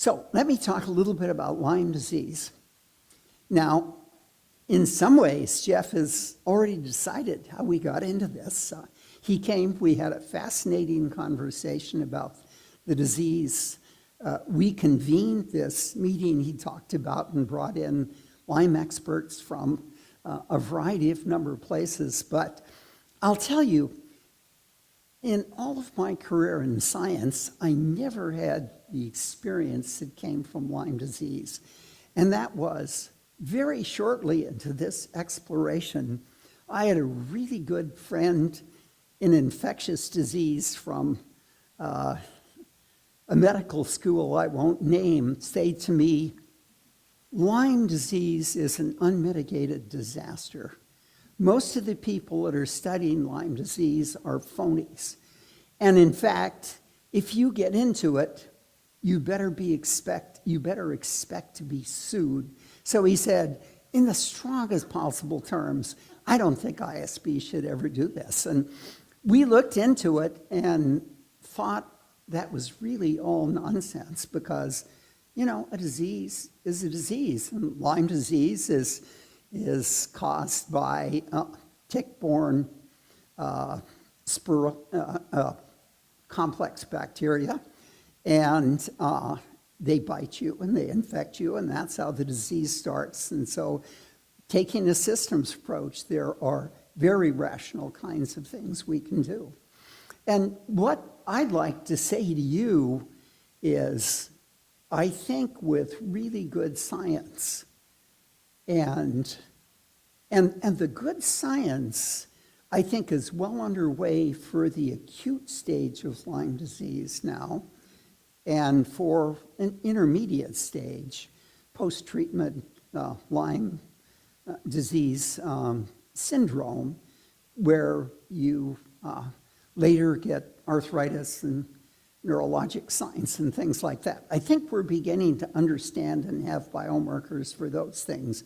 So let me talk a little bit about Lyme disease. Now, in some ways, Jeff has already decided how we got into this. He came, we had a fascinating conversation about the disease. We convened this meeting he talked about and brought in Lyme experts from a variety of number of places. But I'll tell you, in all of my career in science, I never had the experience that came from Lyme disease. And that was very shortly into this exploration, I had a really good friend in infectious disease from a medical school I won't name say to me, Lyme disease is an unmitigated disaster. Most of the people that are studying Lyme disease are phonies. And in fact, if you get into it, you better expect to be sued. So he said, in the strongest possible terms, I don't think ISB should ever do this. And we looked into it and thought that was really all nonsense because, you know, a disease is a disease. And Lyme disease is caused by tick-borne complex bacteria, and they bite you and they infect you, and that's how the disease starts. And so taking a systems approach, there are very rational kinds of things we can do. And what I'd like to say to you is, I think with really good science, and the good science, I think, is well underway for the acute stage of Lyme disease now, and for an intermediate stage, post-treatment Lyme disease syndrome, where you later get arthritis and neurologic signs and things like that. I think we're beginning to understand and have biomarkers for those things.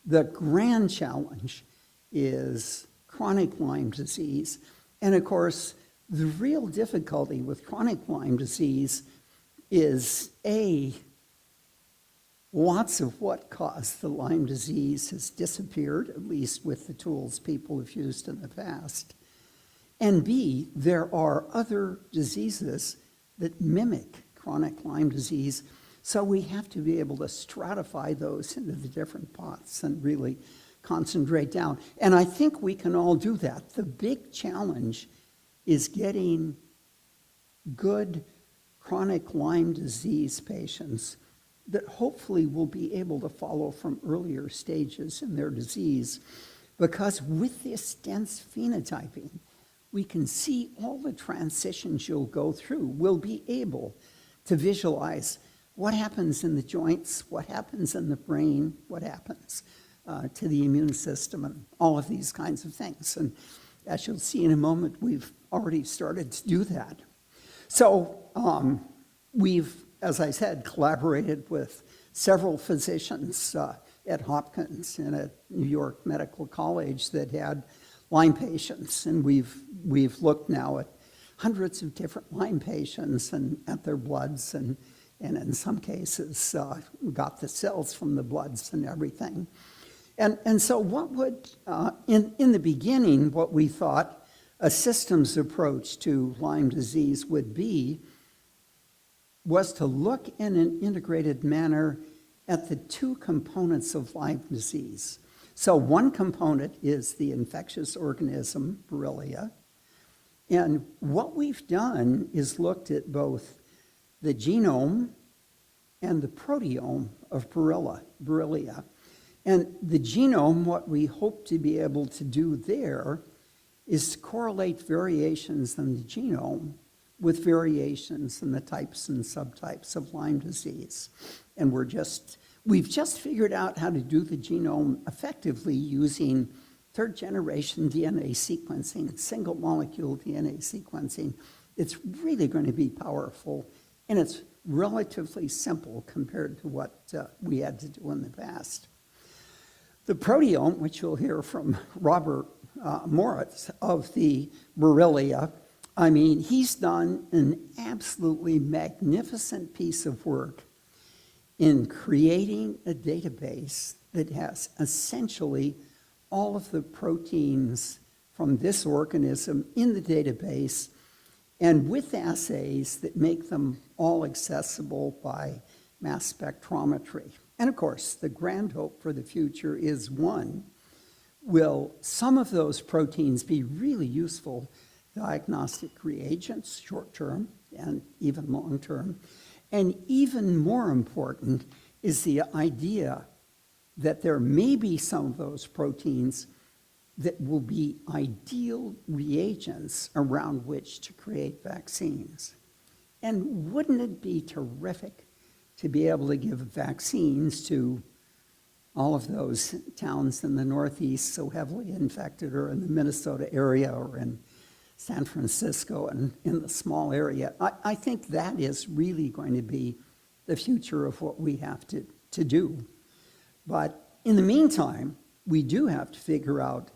The grand challenge is chronic Lyme disease. And of course, the real difficulty with chronic Lyme disease is lots of what caused the Lyme disease has disappeared, at least with the tools people have used in the past. And B, there are other diseases that mimic chronic Lyme disease, so we have to be able to stratify those into the different pots and really concentrate down. And I think we can all do that. The big challenge is getting good chronic Lyme disease patients that hopefully will be able to follow from earlier stages in their disease, because with this dense phenotyping, we can see all the transitions you'll go through. We'll be able to visualize what happens in the joints, what happens in the brain, what happens to the immune system, and all of these kinds of things. And as you'll see in a moment, we've already started to do that. So we've, as I said, collaborated with several physicians at Hopkins and at New York Medical College that had Lyme patients, and we've looked now at hundreds of different Lyme patients and at their bloods, and in some cases got the cells from the bloods and everything. And so what would, in the beginning, what we thought a systems approach to Lyme disease would be was to look in an integrated manner at the two components of Lyme disease. So one component is the infectious organism, Borrelia. And what we've done is looked at both the genome and the proteome of Borrelia. And the genome, what we hope to be able to do there is to correlate variations in the genome with variations in the types and subtypes of Lyme disease. And we've just figured out how to do the genome effectively using third-generation DNA sequencing, single molecule DNA sequencing. It's really going to be powerful, and it's relatively simple compared to what we had to do in the past. The proteome, which you'll hear from Robert Moritz of the Borrelia, I mean, he's done an absolutely magnificent piece of work in creating a database that has essentially all of the proteins from this organism in the database, and with assays that make them all accessible by mass spectrometry. And of course, the grand hope for the future is, one, will some of those proteins be really useful diagnostic reagents, short-term and even long-term? And even more important is the idea that there may be some of those proteins that will be ideal reagents around which to create vaccines. And wouldn't it be terrific to be able to give vaccines to all of those towns in the Northeast so heavily infected, or in the Minnesota area, or in San Francisco and in the small area? I think that is really going to be the future of what we have to do. But in the meantime, we do have to figure out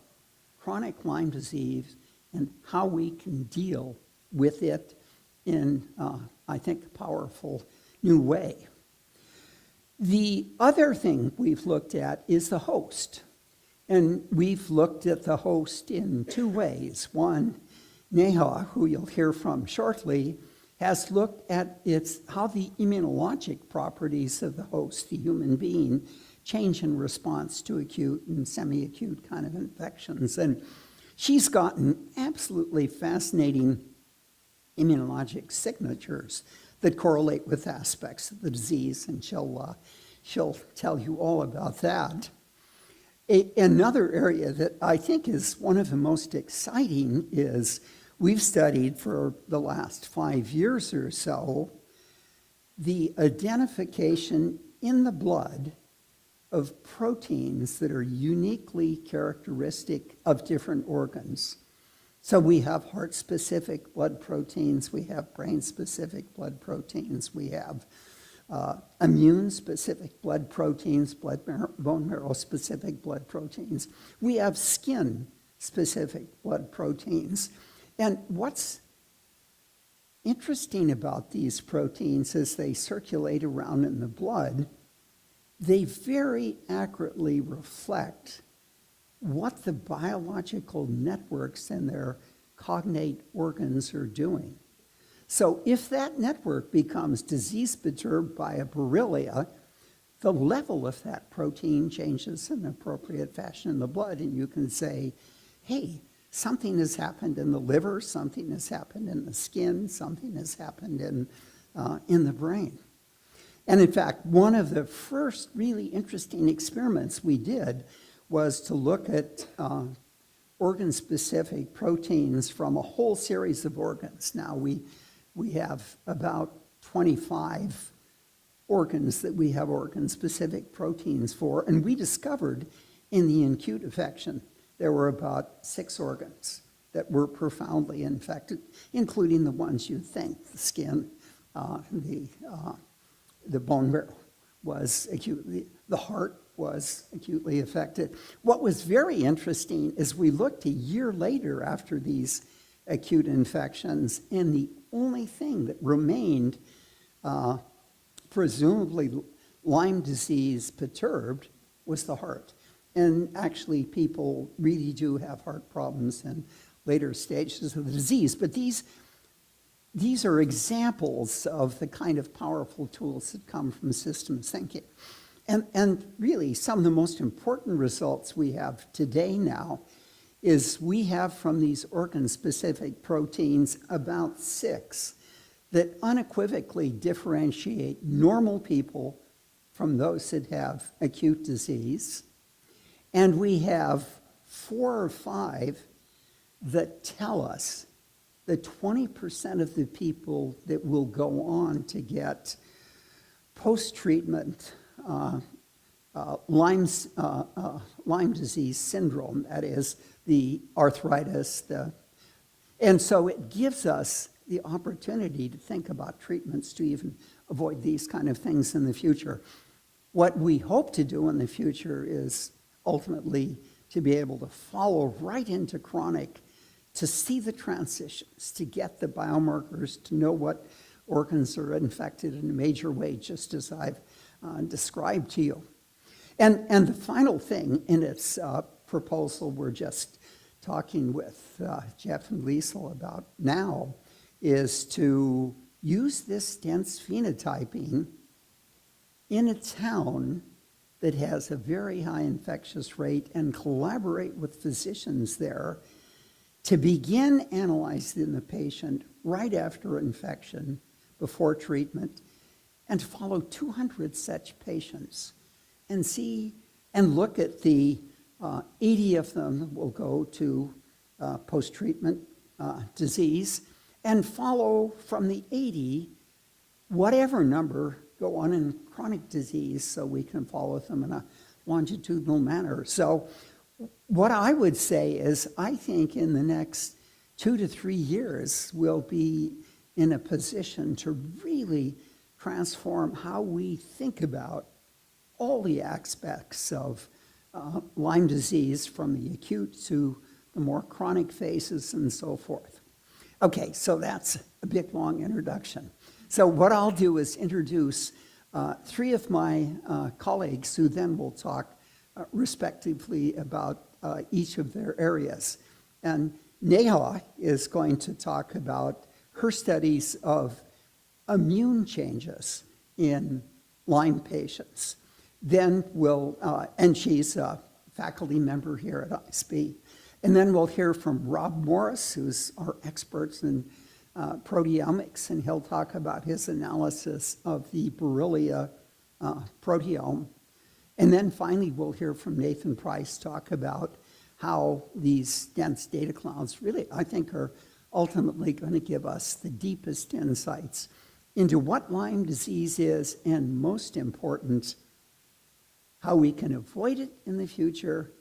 chronic Lyme disease and how we can deal with it in, I think, a powerful new way. The other thing we've looked at is the host. And we've looked at the host in two ways. One, Neha, who you'll hear from shortly, has looked at how the immunologic properties of the host, the human being, change in response to acute and semi-acute kind of infections. And she's gotten absolutely fascinating immunologic signatures that correlate with aspects of the disease, and she'll tell you all about that. Another area that I think is one of the most exciting is we've studied for the last 5 years or so the identification in the blood of proteins that are uniquely characteristic of different organs. So we have heart-specific blood proteins, we have brain-specific blood proteins, we have immune-specific blood proteins, bone marrow-specific blood proteins. We have skin-specific blood proteins. And what's interesting about these proteins as they circulate around in the blood, they very accurately reflect what the biological networks in their cognate organs are doing. So if that network becomes disease-perturbed by a Borrelia, the level of that protein changes in an appropriate fashion in the blood, and you can say, hey, something has happened in the liver, something has happened in the skin, something has happened in the brain. And in fact, one of the first really interesting experiments we did was to look at organ-specific proteins from a whole series of organs. Now, we have about 25 organs that we have organ-specific proteins for, and we discovered in the acute infection there were about 6 organs that were profoundly infected, including the ones you'd think, the skin, the bone marrow was acutely, the heart was acutely affected. What was very interesting is we looked a year later after these acute infections, and the only thing that remained, presumably Lyme disease perturbed, was the heart. And actually, people really do have heart problems in later stages of the disease. But these are examples of the kind of powerful tools that come from systems thinking. And really, some of the most important results we have today now is we have from these organ-specific proteins about 6 that unequivocally differentiate normal people from those that have acute disease. And we have 4 or 5 that tell us that 20% of the people that will go on to get post-treatment Lyme disease syndrome, that is, the arthritis, and so it gives us the opportunity to think about treatments to even avoid these kind of things in the future. What we hope to do in the future is ultimately to be able to follow right into chronic, to see the transitions, to get the biomarkers, to know what organs are infected in a major way, just as I've describe to you. And the final thing in its proposal we're just talking with Jeff and Liesl about now is to use this dense phenotyping in a town that has a very high infectious rate and collaborate with physicians there to begin analyzing the patient right after infection, before treatment, and follow 200 such patients and see and look at the 80 of them will go to post-treatment disease, and follow from the 80 whatever number go on in chronic disease so we can follow them in a longitudinal manner. So what I would say is I think in the next 2 to 3 years we'll be in a position to really transform how we think about all the aspects of Lyme disease, from the acute to the more chronic phases and so forth. Okay, so that's a big, long introduction. So what I'll do is introduce 3 of my colleagues who then will talk respectively about each of their areas. And Neha is going to talk about her studies of immune changes in Lyme patients. Then and she's a faculty member here at ISB. And then we'll hear from Rob Morris, who's our expert in proteomics, and he'll talk about his analysis of the Borrelia proteome. And then finally, we'll hear from Nathan Price talk about how these dense data clouds really, I think, are ultimately going to give us the deepest insights into what Lyme disease is, and most important, how we can avoid it in the future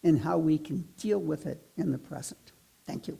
and how we can deal with it in the present. Thank you.